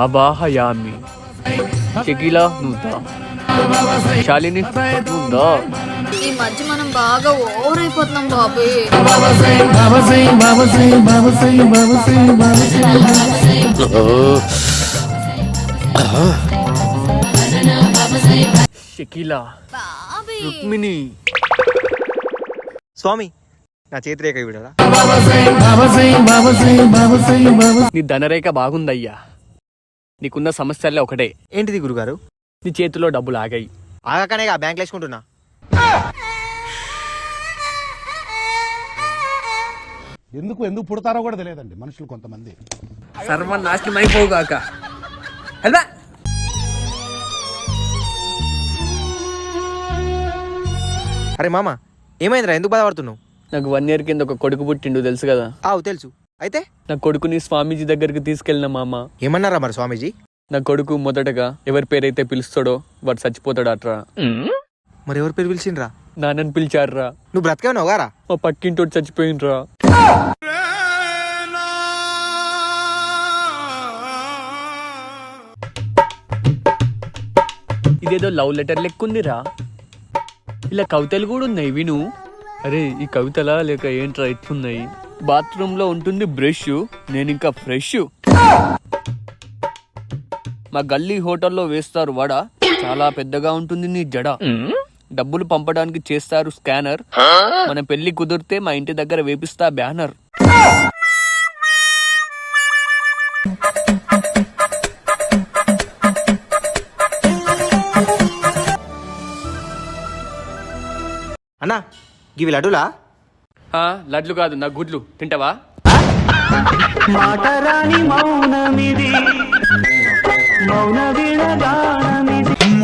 ఆవాహయామి. షకీలా నువ్వుదా, శాలిని నువ్వుదా. ఈ మధ్య మనం బాగా ఓవర్ అయిపోతున్నాం బాబు. షకీలా, రుక్మిణి. స్వామి నా చేతిరేఖ విడరా. నీ ధనరేఖ బాగుందయ్యా. నీకున్న సమస్యలే ఒకటే. ఏంటిది గురుగారు? నీ చేతిలో డబ్బులు ఆగాయి. ఆగాకనే బ్యాంక్ వేసుకుంటున్నా. ఎందుకు పుడతారో కూడా తెలియదండి మనుషులు కొంతమంది. సర్వనాశనం అయిపోగాక. అరే మామ ఏమైందిరా, ఎందుకు బాధపడుతున్నావు? నాకు 1 year కింద ఒక కొడుకు పుట్టిండు, తెలుసు కదా? తెలుసు. అయితే నా కొడుకుని స్వామీజీ దగ్గరికి తీసుకెళ్ళిన మామ. ఏమన్నారా మరి స్వామీజీ? నా కొడుకు మొదటగా ఎవరి పేరైతే పిలుస్తాడో వాడు చచ్చిపోతాడు అట్రా. మరి ఎవరి పేరు పిలిచిండ్రా? నాన్నని పిలిచారా. నువ్వు బ్రతకేవన్నావు గారా? మా పక్కింటోడు చచ్చిపోయినరా. ఇదేదో లవ్ లెటర్ లెక్కుందిరా. ఇలా కవితలు కూడా ఉన్నాయి, విను. అరే ఈ కవితలా లేక ఏంట్రా ఇట్లున్నాయి? బాత్రూమ్ లో ఉంటుంది బ్రష్, నేను ఇంకా ఫ్రెష్. మా గల్లీ హోటల్లో వేస్తారు వడ, చాలా పెద్దగా ఉంటుంది నీ జడ. డబ్బులు పంపడానికి చేస్తారు స్కానర్, మన పెళ్లి కుదిరితే మా ఇంటి దగ్గర వేపిస్తా బ్యానర్. అన్నా గివి లడ్డులా? లడ్లు కాదు, నా గుడ్లు తింటావా?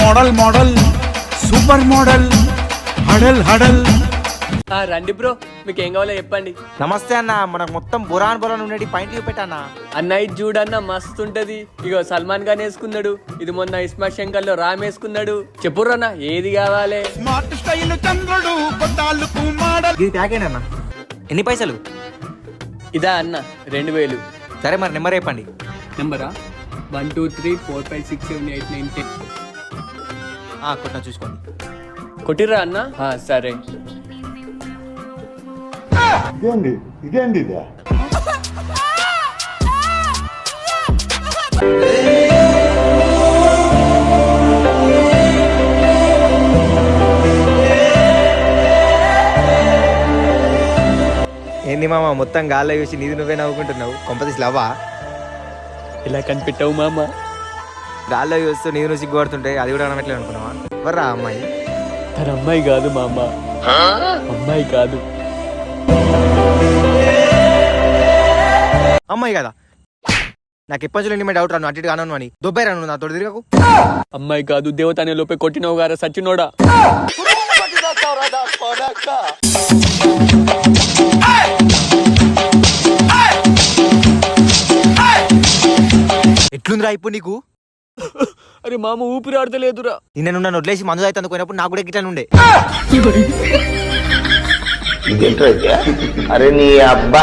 మోడల్ మోడల్ సూపర్ మోడల్ హడల్ హడల్. రండి బ్రో, మీకు ఏం కావాలో చెప్పండి. నమస్తే అన్న, మనకు మొత్తం బురాన్ ఉండేది పాయింట్లు పెట్టన్నా. అన్న ఇది చూడన్న మస్తు ఉంటది. ఇగో సల్మాన్ ఖాన్ వేసుకున్నాడు, ఇది మొన్న ఇస్మార్ట్ శంకర్ లో రామ్ వేసుకున్నాడు. చెప్పుర్రన్న ఏది కావాలి? ఇది ప్యాకేనా? ఎన్ని పైసలు? ఇదా అన్న 2000. సరే మరి నెంబర్ చెప్పండి. నెంబరా 1 2 3 4 5 6 7 8 9 10. కొట్టినా చూసుకోండి. కొట్టిర్రా అన్న? సరే. ఇదేంది ఇదే? ఏంది మామ మొత్తం గాల్లో చూసి నీది నువ్వే నవ్వుకుంటున్నావు? కొంపతీసి లవ్వా? ఇలా కనిపెట్టావు మామ. గాల్లో చూస్తూ నీది నువ్వు సిగ్గుపడుతుంటే అది కూడా అనట్లేదు అనుకున్నావా? ఎవర్రా అమ్మాయి? తన అమ్మాయి కాదు మామ, అమ్మాయి కాదు. అమ్మాయి కదా? నాకు ఎప్పటి నుంచి డౌట్ రాను, అటు ఇటు కాను అని దొబ్బై రాను, నా తోడు తిరగకు. అమ్మాయి కాదు, దేవత అనే లోపే కొట్టినవు గారా సచ్చినోడా. ఎట్లుందిరా ఇప్పుడు నీకు? అరే మామ ఊపిరి ఆడతలేదురా. నిన్న నన్ను వదిలేసి మందు అయితే పోయినప్పుడు నాకు కూడా గిట్లా ఉండే. అరే నీ అబ్బా